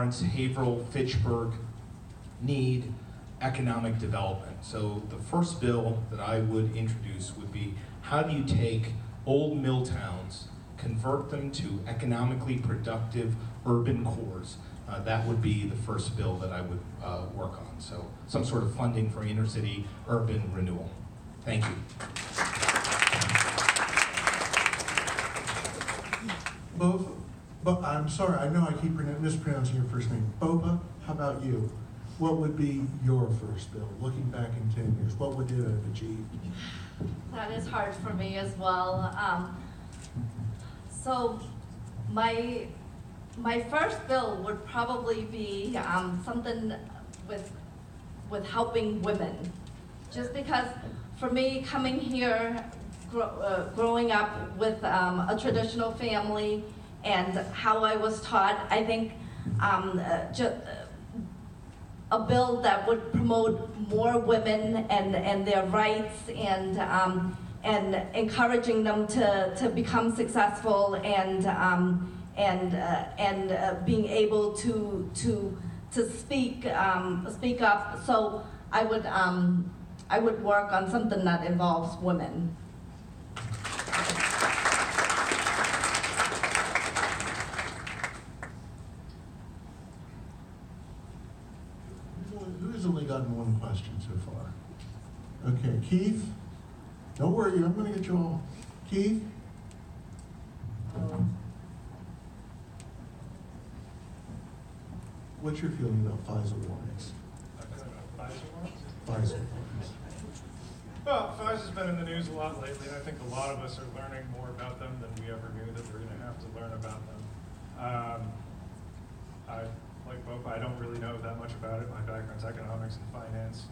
Lawrence, Haverhill, Fitchburg need economic development. So the first bill that I would introduce would be, how do you take old mill towns, convert them to economically productive urban cores? That would be the first bill that I would work on. So some sort of funding for inner city urban renewal. Thank you. But I'm sorry, I know I keep mispronouncing your first name. Boba, how about you? What would be your first bill, looking back in 10 years? What would it have achieved? That is hard for me as well. So my first bill would probably be something with helping women. Just because for me, coming here, growing up with a traditional family and how I was taught, I think a bill that would promote more women and their rights and encouraging them to become successful and being able to speak up. So I would work on something that involves women. Who's only gotten one question so far? Okay, Keith? Don't worry, I'm going to get you all. Keith? What's your feeling about FISA warnings? FISA warnings. Well, FISA's been in the news a lot lately, and I think a lot of us are learning more about them than we ever knew that we're going to have to learn about them. Like Bob, I don't really know that much about it. My background's economics and finance,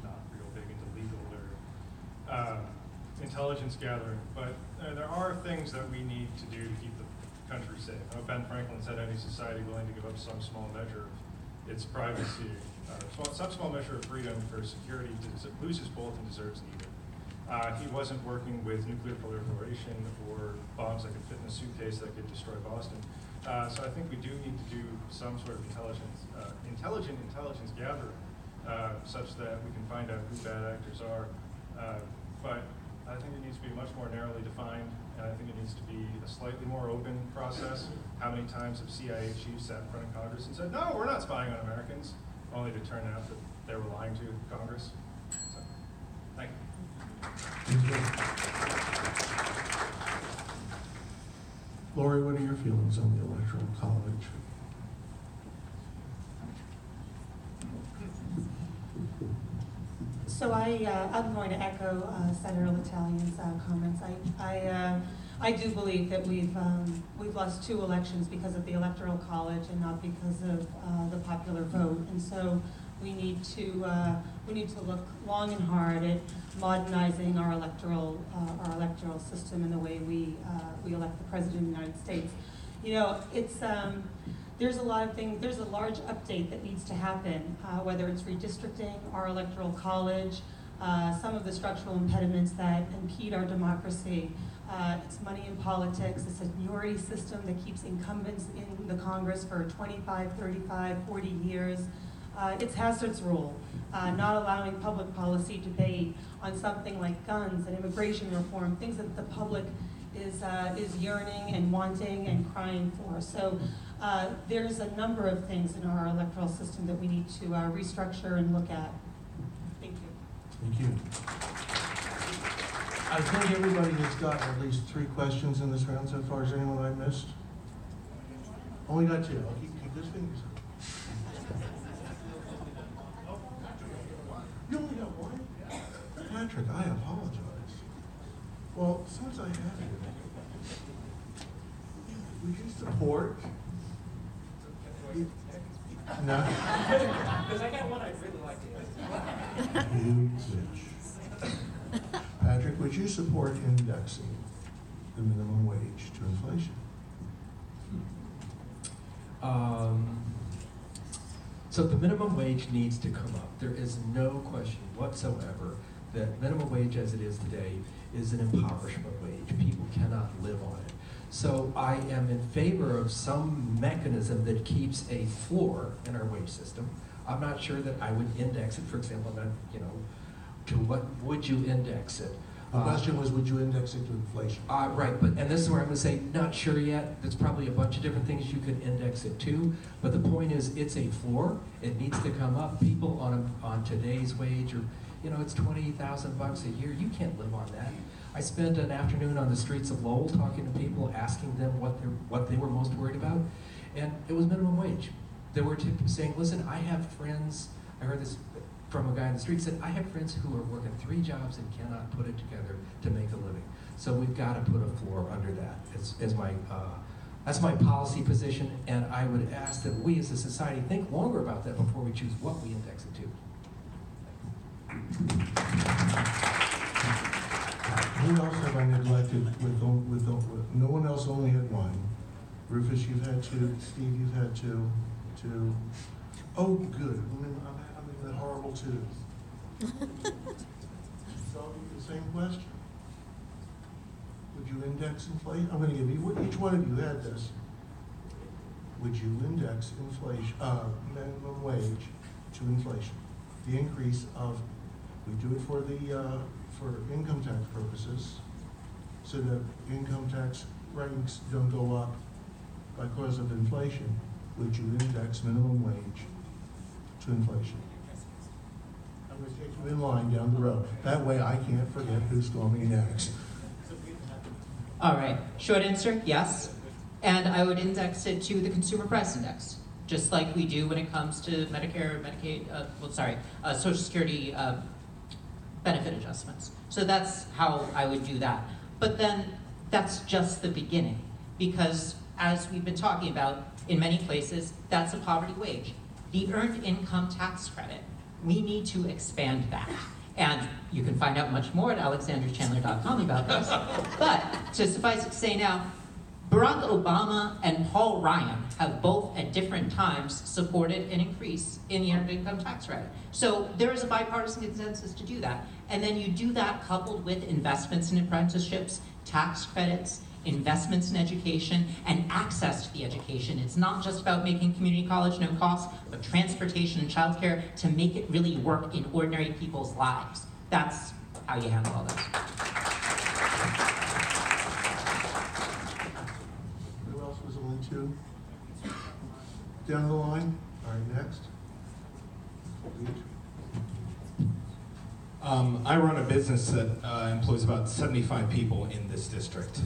not real big into legal or intelligence gathering, but there are things that we need to do to keep the country safe. I know Ben Franklin said any society willing to give up some small measure of its privacy, some small measure of freedom for security loses both and deserves neither. He wasn't working with nuclear proliferation or bombs that could fit in a suitcase that could destroy Boston. So I think we do need to do some sort of intelligent intelligence gathering, such that we can find out who bad actors are. But I think it needs to be much more narrowly defined, and I think it needs to be a slightly more open process. How many times have CIA chiefs sat in front of Congress and said, no, we're not spying on Americans, only to turn out that they were lying to Congress? So, thank you. Lori, what are your feelings on the Electoral College? So I'm going to echo Senator L'Italien's comments. I do believe that we've lost 2 elections because of the Electoral College and not because of the popular vote. And so we need to look long and hard at modernizing our electoral system and the way we elect the President of the United States. You know, it's there's a lot of things. There's a large update that needs to happen, whether it's redistricting, our Electoral College, some of the structural impediments that impede our democracy. It's money in politics, it's a seniority system that keeps incumbents in the Congress for 25, 35, 40 years. It's Hazard's rule, not allowing public policy debate on something like guns and immigration reform, things that the public is yearning and wanting and crying for. So there's a number of things in our electoral system that we need to restructure and look at. Thank you. Thank you. I think everybody has gotten at least 3 questions in this round so far. Is there anyone I missed? Only got 2. I'll keep those fingers up. You only got 1? Patrick, I apologize. Well, since I have you, would you support? No? Because I got one I'd really like to hear. You bitch. Patrick, would you support indexing the minimum wage to inflation? So the minimum wage needs to come up. There is no question whatsoever that minimum wage as it is today is an impoverishment wage. People cannot live on it. So I am in favor of some mechanism that keeps a floor in our wage system. I'm not sure that I would index it, for example, to what would you index it? The question was, would you index it to inflation? Right, and this is where I'm going to say, not sure yet. There's probably a bunch of different things you could index it to, but the point is, it's a floor. It needs to come up. People on today's wage, or it's $20,000 a year. You can't live on that. I spent an afternoon on the streets of Lowell talking to people, asking them what they were most worried about, and it was minimum wage. They were saying, listen, I have friends. I heard this from a guy in the street, said, I have friends who are working 3 jobs and cannot put it together to make a living. So we've got to put a floor under that. That's my policy position, and I would ask that we as a society think longer about that before we choose what we index it to. Who else have I neglected with no one else only had 1. Rufus, you've had 2. Steve, you've had 2. Oh, good. I'm in the horrible 2. So the same question. Would you index inflation? I'm going to give you, each one of you had this. Would you index inflation, minimum wage to inflation? The increase of, we do it for income tax purposes, so that income tax ranks don't go up because of inflation. Would you index minimum wage to inflation? I'm going to take you in line down the road. That way I can't forget who's storming next. All right, short answer, yes. And I would index it to the Consumer Price Index, just like we do when it comes to Medicare, Medicaid, Social Security benefit adjustments. So that's how I would do that. But then that's just the beginning, because as we've been talking about, in many places, that's a poverty wage. The Earned Income Tax Credit, we need to expand that. And you can find out much more at alexanderchandler.com about this. But to suffice it to say now, Barack Obama and Paul Ryan have both at different times supported an increase in the Earned Income Tax Credit. So there is a bipartisan consensus to do that. And then you do that coupled with investments in apprenticeships, tax credits, investments in education, and access to the education. It's not just about making community college no cost, but transportation and childcare to make it really work in ordinary people's lives. That's how you handle all this. Who else was only 2? Down the line. All right, next. I run a business that employs about 75 people in this district.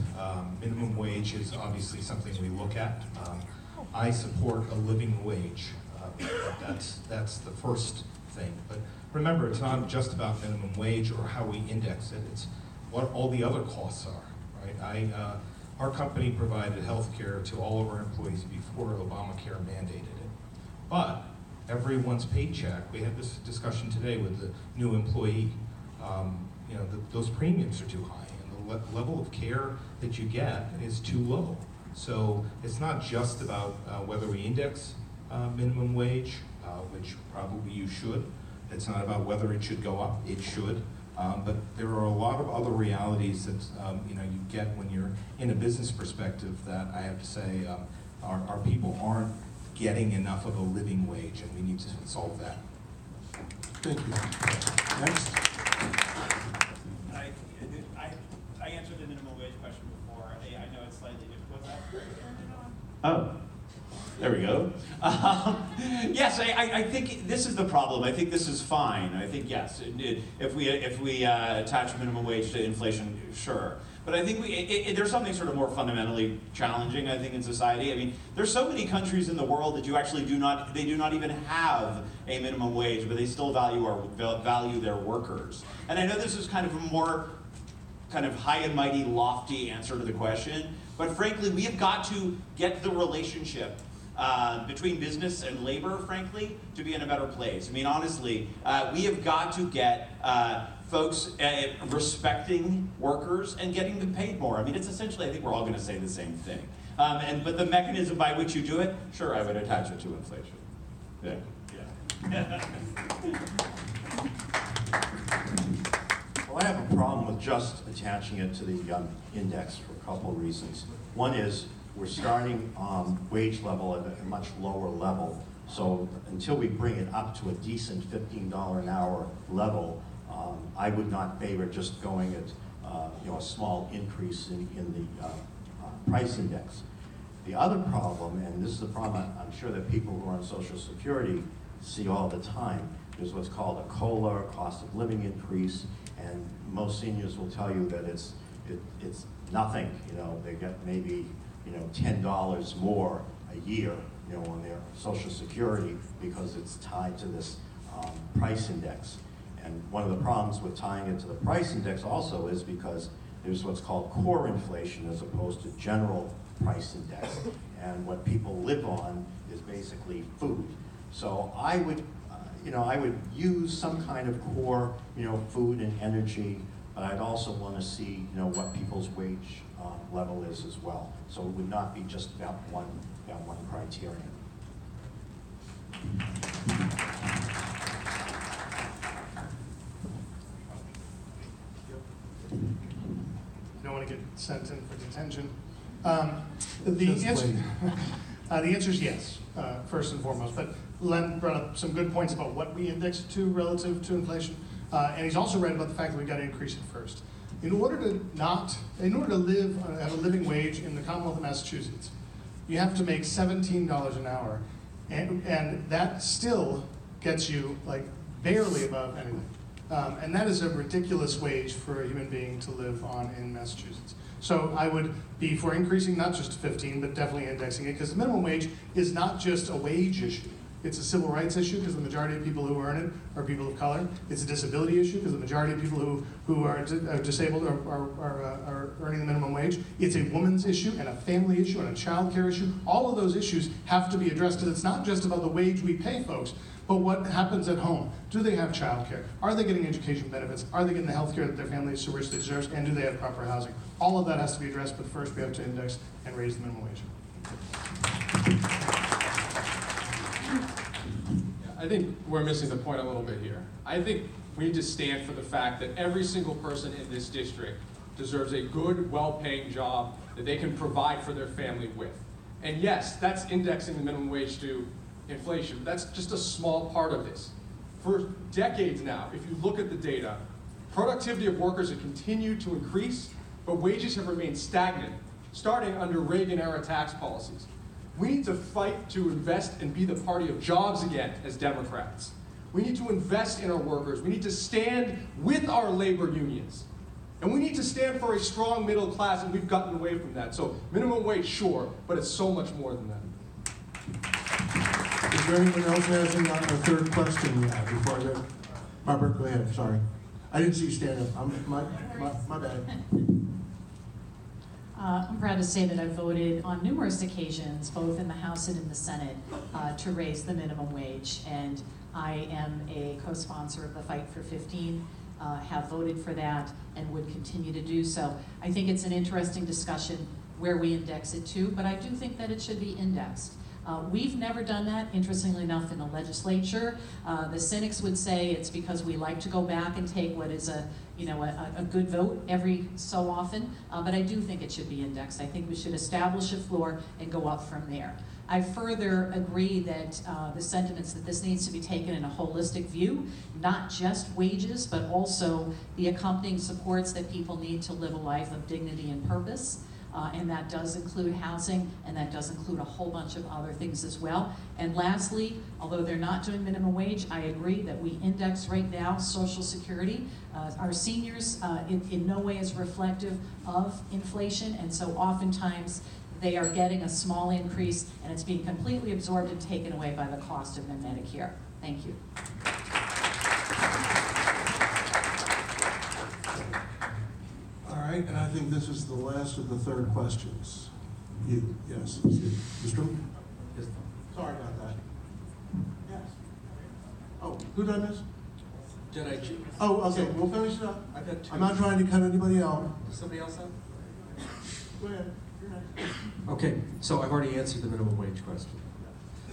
Minimum wage is obviously something we look at. I support a living wage. That's the first thing. But remember, it's not just about minimum wage or how we index it. It's what all the other costs are, right? Our company provided health care to all of our employees before Obamacare mandated it. But everyone's paycheck, we had this discussion today with the new employee, those premiums are too high, and the level of care that you get is too low. So it's not just about whether we index minimum wage, which probably you should. It's not about whether it should go up, it should. But there are a lot of other realities that you get when you're in a business perspective that I have to say our people aren't getting enough of a living wage, and we need to solve that. Thank you. Next. I answered the minimum wage question before. I know it's slightly different. What's that? Oh, there we go. Yes, I think this is the problem. I think this is fine. I think, yes, if we attach minimum wage to inflation, sure. But I think there's something sort of more fundamentally challenging, I think, in society. I mean, there's so many countries in the world that you actually do not even have a minimum wage, but they still value their workers. And I know this is kind of a more kind of high and mighty, lofty answer to the question, but frankly, we have got to get the relationship between business and labor, frankly, to be in a better place. I mean, honestly, we have got to get folks respecting workers and getting them paid more. I mean, it's essentially, I think we're all going to say the same thing. But the mechanism by which you do it, sure, I would attach it to inflation. Yeah. Well, I have a problem with just attaching it to the index for a couple of reasons. One is we're starting wage level at a much lower level. So until we bring it up to a decent $15 an hour level, I would not favor just going at a small increase in the price index. The other problem, and this is a problem I'm sure that people who are on Social Security see all the time, is what's called a COLA, cost of living increase, and most seniors will tell you that it's nothing. They get maybe $10 more a year on their Social Security because it's tied to this price index. And one of the problems with tying it to the price index also is because there's what's called core inflation as opposed to general price index. And what people live on is basically food. So I would use some kind of core, food and energy, but I'd also want to see, what people's wage level is as well. So it would not be just that one criterion. You don't want to get sent in for detention. The answer is yes, first and foremost. But Len brought up some good points about what we index it to relative to inflation, and he's also right about the fact that we've got to increase it first. In order to live at a living wage in the Commonwealth of Massachusetts, you have to make $17 an hour, and that still gets you like barely above anything. And that is a ridiculous wage for a human being to live on in Massachusetts. So I would be for increasing not just to 15, but definitely indexing it, because the minimum wage is not just a wage issue. It's a civil rights issue, because the majority of people who earn it are people of color. It's a disability issue, because the majority of people who are disabled are earning the minimum wage. It's a woman's issue, and a family issue, and a child care issue. All of those issues have to be addressed, because it's not just about the wage we pay folks, but what happens at home. Do they have child care? Are they getting education benefits? Are they getting the health care that their family so richly deserves? And do they have proper housing? All of that has to be addressed, but first we have to index and raise the minimum wage. I think we're missing the point a little bit here. I think we need to stand for the fact that every single person in this district deserves a good, well-paying job that they can provide for their family with. And yes, that's indexing the minimum wage to inflation. That's just a small part of this. For decades now, if you look at the data, productivity of workers has continued to increase, but wages have remained stagnant, starting under Reagan-era tax policies. We need to fight to invest and be the party of jobs again as Democrats. We need to invest in our workers. We need to stand with our labor unions. And we need to stand for a strong middle class, and we've gotten away from that. So minimum wage, sure, but it's so much more than that. Is there anyone else asking a third question before I go? Robert, go ahead, sorry. I didn't see you stand up. My bad. I'm proud to say that I've voted on numerous occasions, both in the House and in the Senate, to raise the minimum wage. And I am a co-sponsor of the Fight for 15, have voted for that, and would continue to do so. I think it's an interesting discussion where we index it to, but I do think that it should be indexed. We've never done that, interestingly enough, in the legislature. The cynics would say it's because we like to go back and take what is a good vote every so often, but I do think it should be indexed. I think we should establish a floor and go up from there. I further agree that the sentiments that this needs to be taken in a holistic view, not just wages, but also the accompanying supports that people need to live a life of dignity and purpose. And that does include housing, and that does include a whole bunch of other things as well. And lastly, although they're not doing minimum wage, I agree that we index right now Social Security. Our seniors in no way is reflective of inflation, and so oftentimes they are getting a small increase, and it's being completely absorbed and taken away by the cost of their Medicare. Thank you. All right, and I think this is the last of the third questions. You, yes. Mr. Yes. Sorry about that. Yes. Oh, who done this? Did I choose? Oh, okay, we'll finish it up. I've got two. I'm not trying to cut anybody out. Does somebody else have? Go ahead. You're next. Okay, so I've already answered the minimum wage question.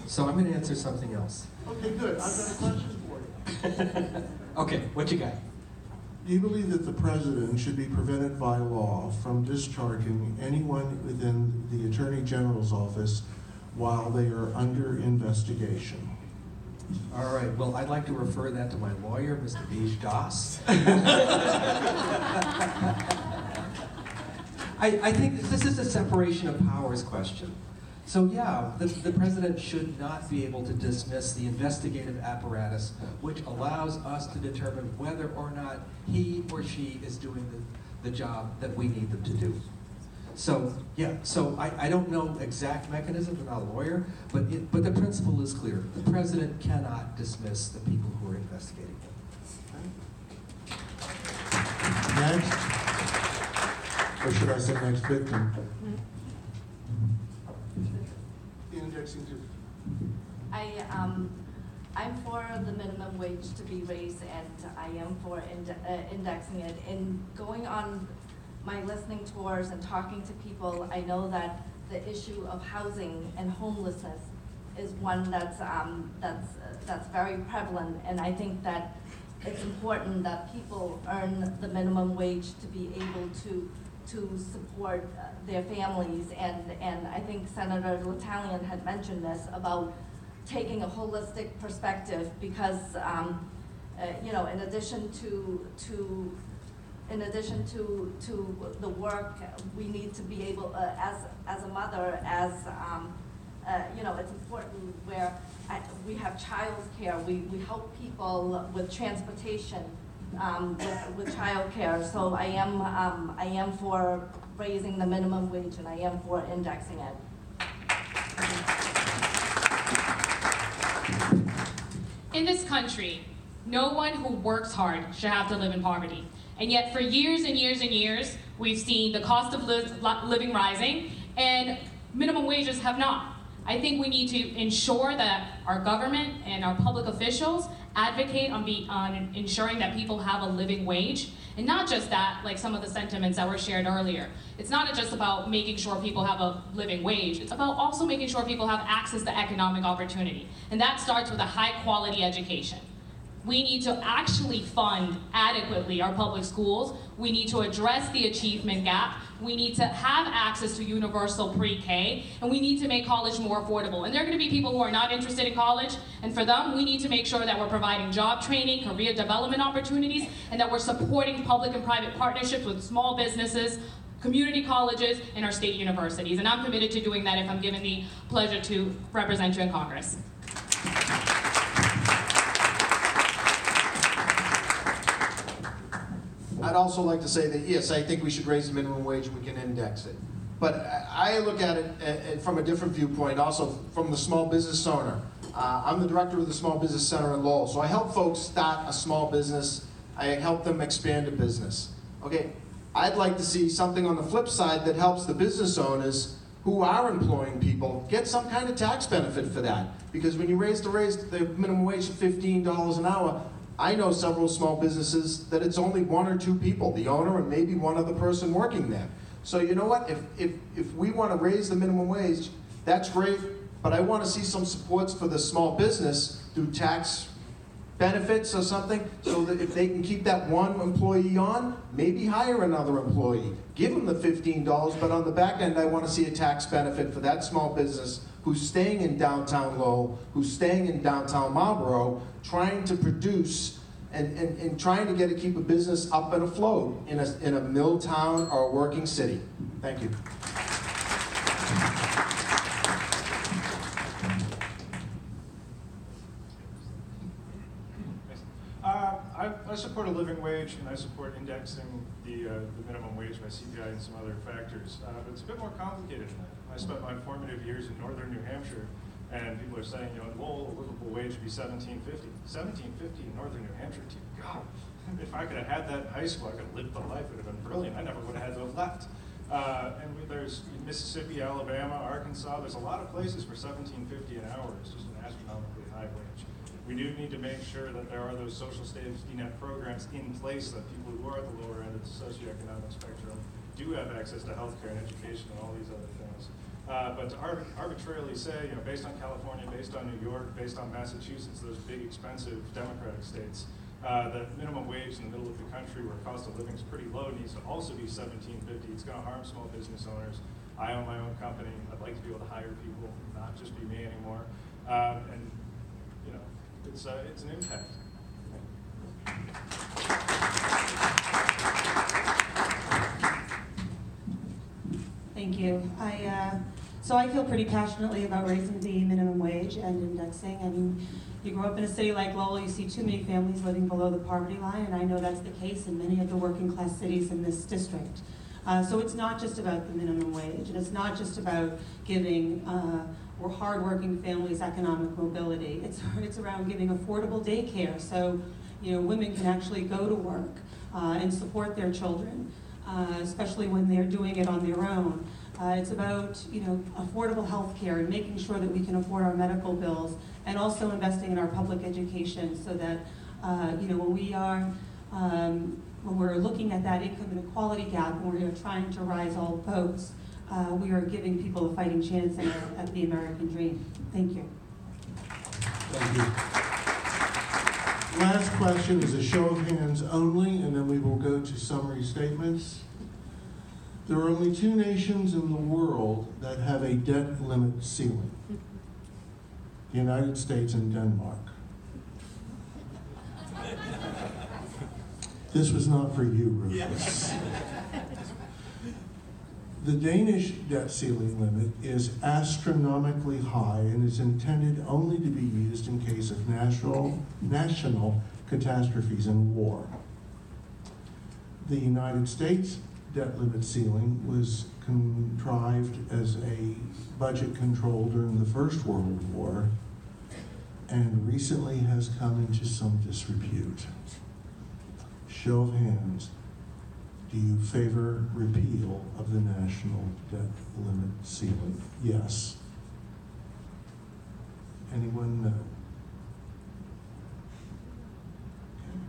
So I'm going to answer something else. Okay, good. I've got a question for you. Okay, what you got? Do you believe that the president should be prevented by law from discharging anyone within the Attorney General's office while they are under investigation? All right, well, I'd like to refer that to my lawyer, Mr. Beige Doss. I think this is a separation of powers question. So yeah, the president should not be able to dismiss the investigative apparatus which allows us to determine whether or not he or she is doing the job that we need them to do. So yeah, so I don't know exact mechanism, I'm not a lawyer, but the principle is clear. The president cannot dismiss the people who are investigating him. Next, or should I say next victim? Indexing to. I'm for the minimum wage to be raised, and I am for indexing it. In going on my listening tours and talking to people, I know that the issue of housing and homelessness is one that's very prevalent, and I think that it's important that people earn the minimum wage to be able to support their families, and I think Senator L'Italian had mentioned this about taking a holistic perspective, because you know, in addition to the work, we need to be able, as a mother, you know, it's important where we have childcare. We help people with transportation, with childcare. So I am for raising the minimum wage, and I am for indexing it. In this country, no one who works hard should have to live in poverty. And yet for years and years and years, we've seen the cost of living rising, and minimum wages have not. I think we need to ensure that our government and our public officials advocate on ensuring that people have a living wage. And not just that, like some of the sentiments that were shared earlier. It's not just about making sure people have a living wage. It's about also making sure people have access to economic opportunity. And that starts with a high quality education. We need to actually fund adequately our public schools. We need to address the achievement gap. We need to have access to universal pre-K, and we need to make college more affordable. And there are going to be people who are not interested in college, and for them, we need to make sure that we're providing job training, career development opportunities, and that we're supporting public and private partnerships with small businesses, community colleges, and our state universities. And I'm committed to doing that if I'm given the pleasure to represent you in Congress. I'd also like to say that, yes, I think we should raise the minimum wage and we can index it. But I look at it from a different viewpoint, also from the small business owner. I'm the director of the Small Business Center in Lowell, so I help folks start a small business. I help them expand a business. Okay, I'd like to see something on the flip side that helps the business owners who are employing people get some kind of tax benefit for that. Because when you raise the minimum wage to $15 an hour, I know several small businesses that it's only one or two people, the owner and maybe one other person working there. So you know what, if we want to raise the minimum wage, that's great, but I want to see some supports for the small business through tax benefits or something, so that if they can keep that one employee on, maybe hire another employee. Give them the $15, but on the back end, I want to see a tax benefit for that small business who's staying in downtown Lowell, who's staying in downtown Marlboro, trying to produce and trying to keep a business up and afloat in a mill town or a working city. Thank you. I support a living wage, and I support indexing the minimum wage by CPI and some other factors. But it's a bit more complicated than that. I spent my formative years in northern New Hampshire, and people are saying, you know, in Lowell, a livable wage would be $17.50. $17.50 in northern New Hampshire, dear God. If I could have had that in high school, I could have lived the life. It would have been brilliant. I never would have had to have left. There's Mississippi, Alabama, Arkansas. There's a lot of places where $17.50 an hour is just an astronomically high wage. We do need to make sure that there are those social safety net programs in place, that people who are at the lower end of the socioeconomic spectrum do have access to health care and education and all these other things. But to arbitrarily say, you know, based on California, based on New York, based on Massachusetts, those big, expensive Democratic states, The minimum wage in the middle of the country where cost of living is pretty low needs to also be $17.50. It's going to harm small business owners. I own my own company. I'd like to be able to hire people, not just be me anymore. And you know, it's an impact. Thank you. So I feel pretty passionately about raising the minimum wage and indexing. I mean, you grow up in a city like Lowell, you see too many families living below the poverty line, and I know that's the case in many of the working class cities in this district. So it's not just about the minimum wage, and it's not just about giving hardworking families economic mobility. It's around giving affordable daycare so women can actually go to work and support their children, especially when they're doing it on their own. It's about affordable health care and making sure that we can afford our medical bills, and also investing in our public education so that when we're looking at that income inequality gap, and we're trying to rise all boats, we are giving people a fighting chance at the American dream. Thank you. Thank you. Last question is a show of hands only, and then we will go to summary statements. There are only 2 nations in the world that have a debt limit ceiling: the United States and Denmark. This was not for you, Rufus. The Danish debt ceiling limit is astronomically high and is intended only to be used in case of national catastrophes and war. The United States debt limit ceiling was contrived as a budget control during the First World War and recently has come into some disrepute. Show of hands. Do you favor repeal of the national debt limit ceiling? Yes. Anyone? No. Okay.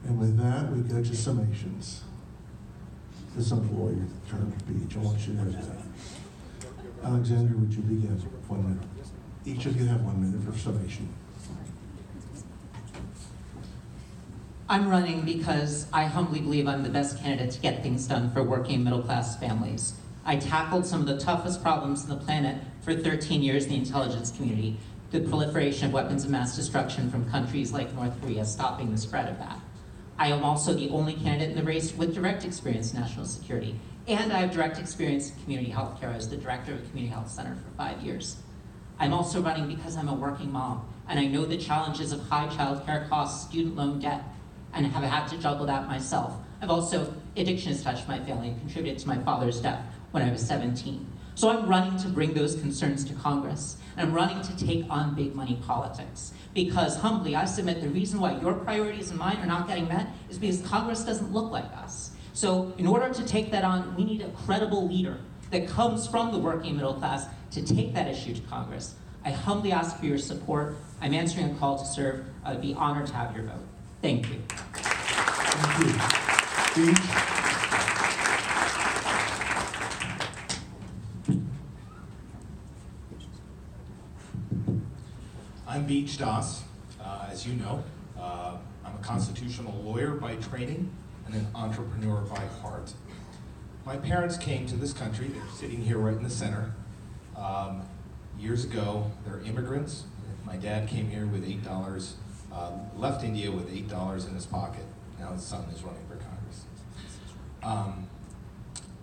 And with that, we go to summations. This is not a lawyer term speech. I want you to know that. Alexander, would you begin? 1 minute. Each of you have 1 minute for summation. I'm running because I humbly believe I'm the best candidate to get things done for working middle-class families. I tackled some of the toughest problems on the planet for 13 years in the intelligence community, the proliferation of weapons of mass destruction from countries like North Korea, stopping the spread of that. I am also the only candidate in the race with direct experience in national security, and I have direct experience in community health care. I was the director of a community health center for 5 years. I'm also running because I'm a working mom, and I know the challenges of high child care costs, student loan debt, and have had to juggle that myself. Addiction has touched my family and contributed to my father's death when I was 17. So I'm running to bring those concerns to Congress, and I'm running to take on big money politics. Because humbly, I submit the reason why your priorities and mine are not getting met is because Congress doesn't look like us. So in order to take that on, we need a credible leader that comes from the working middle class to take that issue to Congress. I humbly ask for your support. I'm answering a call to serve. I would be honored to have your vote. Thank you. Thank you. Beach. I'm Beach Das. As you know, I'm a constitutional lawyer by training and an entrepreneur by heart. My parents came to this country, they're sitting here right in the center, years ago. They're immigrants. My dad came here with $8, left India with $8 in his pocket. Now his son is running for Congress.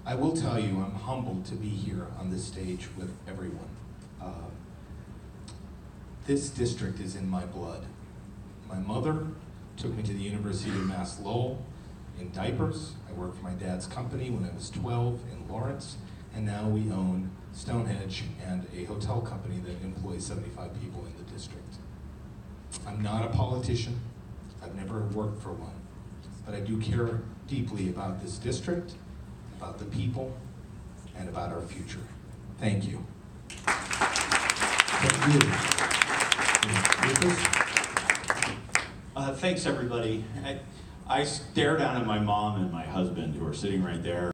I will tell you, I'm humbled to be here on this stage with everyone. This district is in my blood. My mother took me to the University of Mass Lowell in diapers. I worked for my dad's company when I was 12 in Lawrence, and now we own Stonehenge and a hotel company that employs 75 people in the district. I'm not a politician. I've never worked for one, but I do care deeply about this district, about the people, and about our future. Thank you. Thank you. Thanks, everybody. I stare down at my mom and my husband who are sitting right there.